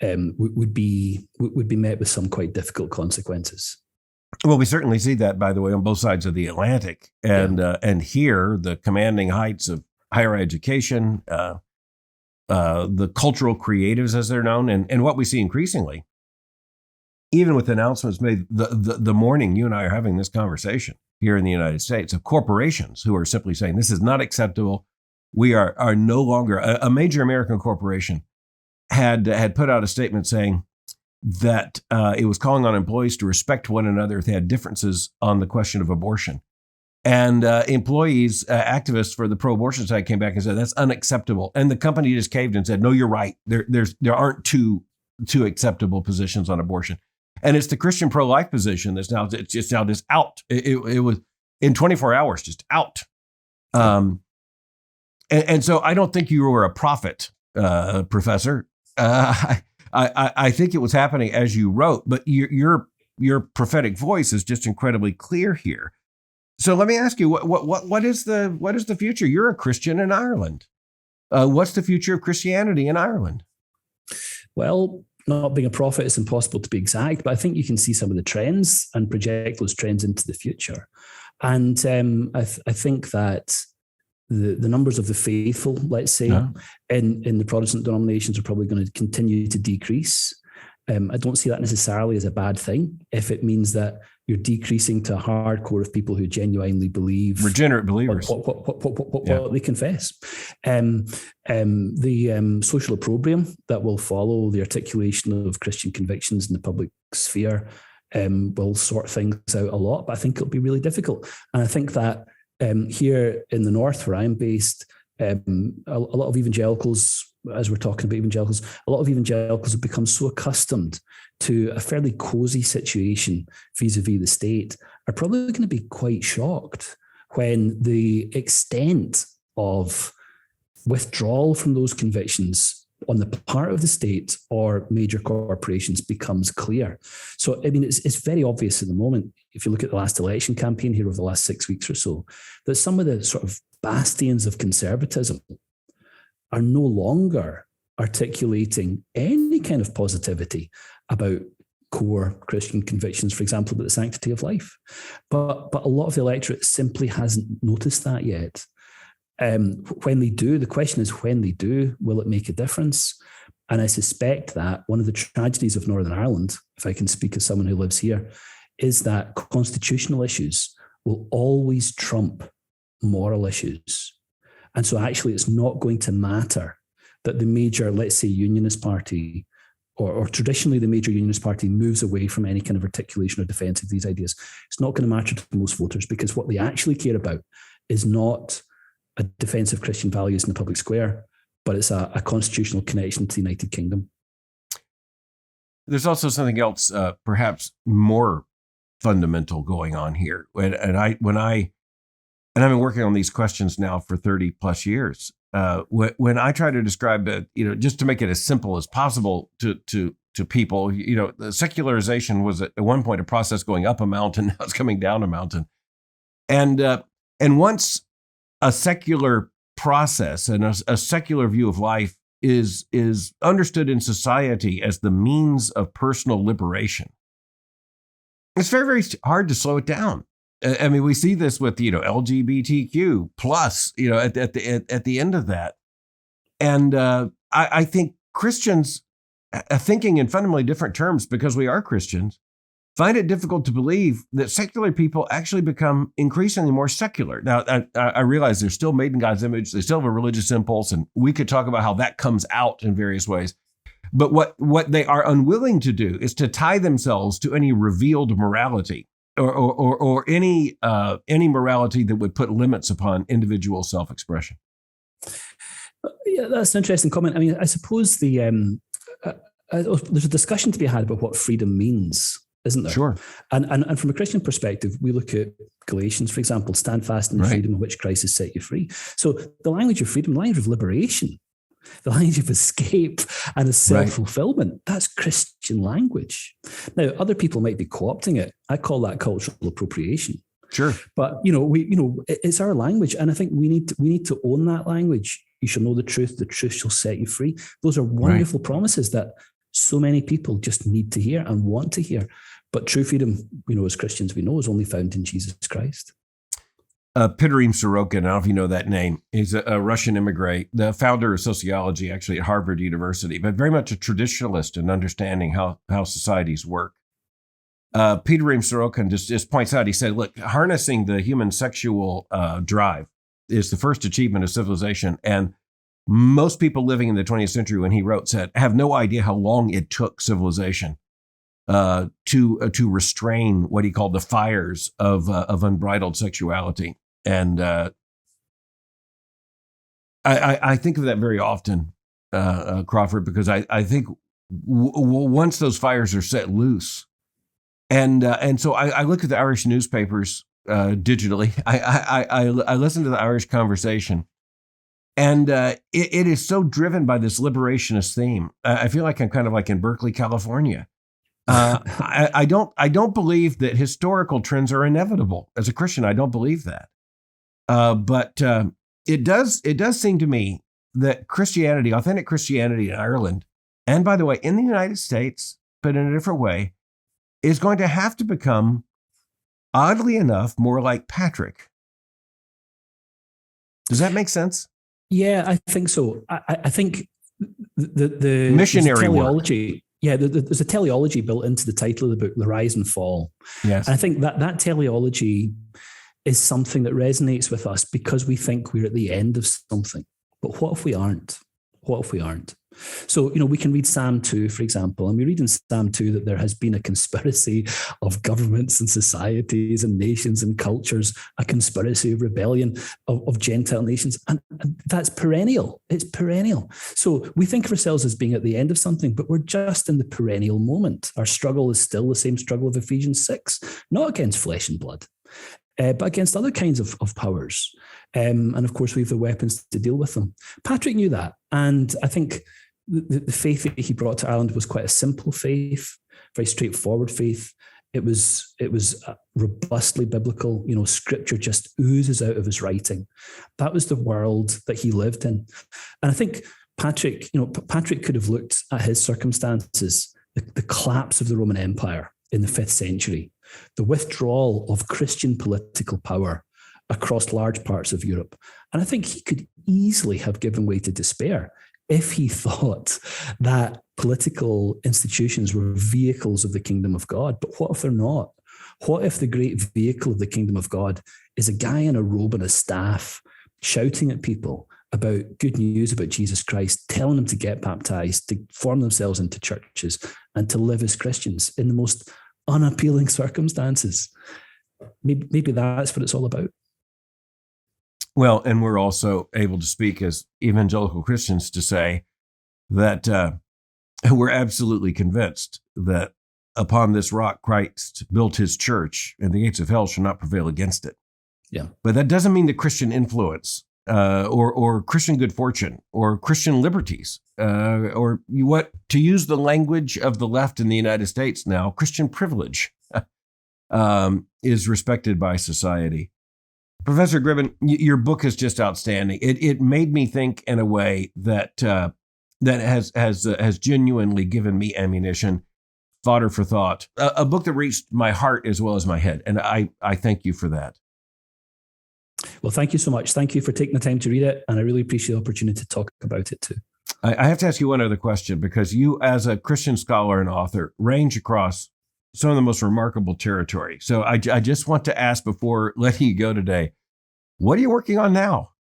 would be met with some quite difficult consequences. Well, we certainly see that, by the way, on both sides of the Atlantic, and here, the commanding heights of higher education, the cultural creatives, as they're known, and what we see increasingly, even with announcements made the morning you and I are having this conversation here in the United States, of corporations who are simply saying this is not acceptable. We are no longer a major American corporation had put out a statement saying that it was calling on employees to respect one another if they had differences on the question of abortion. And employees, activists for the pro-abortion side came back and said, that's unacceptable. And the company just caved and said, no, you're right. There aren't two acceptable positions on abortion. And it's the Christian pro-life position that's now, it's just now just out. It was in 24 hours, just out. And so I don't think you were a prophet, Professor. I think it was happening as you wrote, but your prophetic voice is just incredibly clear here. So let me ask you, what is the future? You're a Christian in Ireland. What's the future of Christianity in Ireland? Well, not being a prophet, it's impossible to be exact, but I think you can see some of the trends and project those trends into the future. And I think that the numbers of the faithful, let's say, in the Protestant denominations are probably going to continue to decrease. I don't see that necessarily as a bad thing if it means that you're decreasing to a hardcore of people who genuinely believe, regenerate believers, what they confess. The social opprobrium that will follow the articulation of Christian convictions in the public sphere will sort things out a lot, but I think it'll be really difficult. And I think that here in the north, where I'm based, a lot of evangelicals, as we're talking about evangelicals, a lot of evangelicals have become so accustomed to a fairly cozy situation vis-a-vis the state, are probably going to be quite shocked when the extent of withdrawal from those convictions on the part of the state or major corporations becomes clear. So, I mean, it's very obvious at the moment, if you look at the last election campaign here over the last 6 weeks or so, that some of the sort of bastions of conservatism are no longer articulating any kind of positivity about core Christian convictions, for example, about the sanctity of life. But a lot of the electorate simply hasn't noticed that yet. When they do, the question is, when they do, will it make a difference? And I suspect that one of the tragedies of Northern Ireland, if I can speak as someone who lives here, is that constitutional issues will always trump moral issues. And so actually it's not going to matter that the major, let's say, Unionist party, or traditionally the major Unionist party, moves away from any kind of articulation or defense of these ideas. It's not going to matter to most voters, because what they actually care about is not a defense of Christian values in the public square, but it's a constitutional connection to the United Kingdom. There's also something else, perhaps more fundamental going on here. And I've been working on these questions now for 30 plus years. When I try to describe it, just to make it as simple as possible to people, the secularization was at one point a process going up a mountain. Now it's coming down a mountain. And once a secular process and a secular view of life is understood in society as the means of personal liberation, it's very, very hard to slow it down. I mean, we see this with, LGBTQ plus, at the end of that. And I think Christians, thinking in fundamentally different terms because we are Christians, find it difficult to believe that secular people actually become increasingly more secular. Now, I realize they're still made in God's image. They still have a religious impulse, and we could talk about how that comes out in various ways. But what they are unwilling to do is to tie themselves to any revealed morality or any morality that would put limits upon individual self-expression. Yeah, that's an interesting comment. I mean, I suppose there's a discussion to be had about what freedom means, isn't there? Sure. And from a Christian perspective, we look at Galatians, for example, stand fast in the freedom in which Christ has set you free. So the language of freedom, the language of liberation, the language of escape and a self-fulfillment, that's Christian language. Now, other people might be co-opting it. I call that cultural appropriation. Sure. But, it's our language. And I think we need to own that language. You shall know the truth shall set you free. Those are wonderful promises that so many people just need to hear and want to hear. But true freedom, as Christians, we know, is only found in Jesus Christ. Pitirim Sorokin, I don't know if you know that name. He's a Russian immigrant, the founder of sociology, actually at Harvard University, but very much a traditionalist in understanding how societies work. Pitirim Sorokin just points out, he said, look, harnessing the human sexual drive is the first achievement of civilization. And most people living in the 20th century, when he wrote, said, have no idea how long it took civilization to restrain what he called the fires of unbridled sexuality. And I think of that very often, Crawford, because I think once those fires are set loose, and so I look at the Irish newspapers digitally. I listen to the Irish conversation, and it is so driven by this liberationist theme. I feel like I'm kind of like in Berkeley, California. I don't believe that historical trends are inevitable. As a Christian, I don't believe that. But it does seem to me that Christianity, authentic Christianity in Ireland, and by the way, in the United States, but in a different way, is going to have to become, oddly enough, more like Patrick. Does that make sense? Yeah, I think so. I think the missionary teleology. Work. Yeah, there's a teleology built into the title of the book, The Rise and Fall. Yes. And I think that teleology is something that resonates with us because we think we're at the end of something. But what if we aren't? What if we aren't? So, we can read Psalm 2, for example, and we read in Psalm 2 that there has been a conspiracy of governments and societies and nations and cultures, a conspiracy of rebellion of Gentile nations. And that's perennial. It's perennial. So we think of ourselves as being at the end of something, but we're just in the perennial moment. Our struggle is still the same struggle of Ephesians 6, not against flesh and blood, but against other kinds of powers. And of course, we have the weapons to deal with them. Patrick knew that. And I think the faith that he brought to Ireland was quite a simple faith, very straightforward faith. It was robustly biblical. Scripture just oozes out of his writing. That was the world that he lived in. And I think Patrick could have looked at his circumstances, the collapse of the Roman Empire in the 5th century, the withdrawal of Christian political power across large parts of Europe. And I think he could easily have given way to despair if he thought that political institutions were vehicles of the kingdom of God. But what if they're not? What if the great vehicle of the kingdom of God is a guy in a robe and a staff shouting at people about good news about Jesus Christ, telling them to get baptized, to form themselves into churches, and to live as Christians in the most unappealing circumstances? Maybe that's what it's all about. Well, and we're also able to speak as evangelical Christians to say that we're absolutely convinced that upon this rock Christ built his church, and the gates of hell shall not prevail against it. Yeah. But that doesn't mean that Christian influence or Christian good fortune or Christian liberties or to use the language of the left in the United States now, Christian privilege is respected by society. Professor Gribben, your book is just outstanding. It made me think in a way that has genuinely given me ammunition, fodder for thought. A book that reached my heart as well as my head, and I thank you for that. Well, thank you so much. Thank you for taking the time to read it, and I really appreciate the opportunity to talk about it too. I have to ask you one other question, because you, as a Christian scholar and author, range across some of the most remarkable territory. So I just want to ask, before letting you go today, what are you working on now?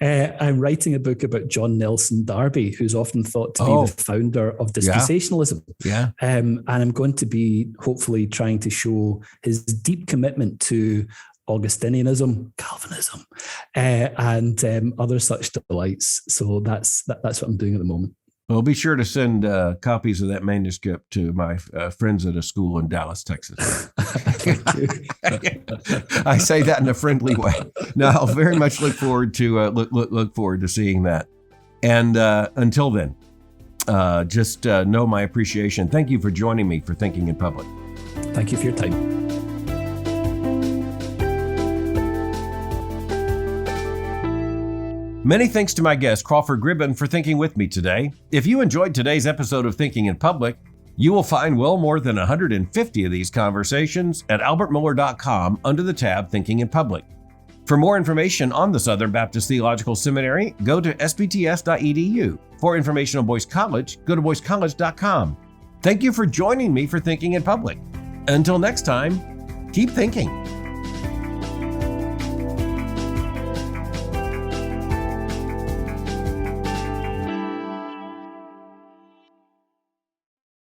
I'm writing a book about John Nelson Darby, who's often thought to be the founder of dispensationalism. Yeah. And I'm going to be hopefully trying to show his deep commitment to Augustinianism, Calvinism, and other such delights. So that's what I'm doing at the moment. Well, be sure to send copies of that manuscript to my friends at a school in Dallas, Texas. I say that in a friendly way. No, I'll very much look forward to look forward to seeing that. And until then, just know my appreciation. Thank you for joining me for Thinking in Public. Thank you for your time. Many thanks to my guest, Crawford Gribben, for thinking with me today. If you enjoyed today's episode of Thinking in Public, you will find well more than 150 of these conversations at albertmohler.com under the tab Thinking in Public. For more information on the Southern Baptist Theological Seminary, go to sbts.edu. For information on Boyce College, go to boycecollege.com. Thank you for joining me for Thinking in Public. Until next time, keep thinking.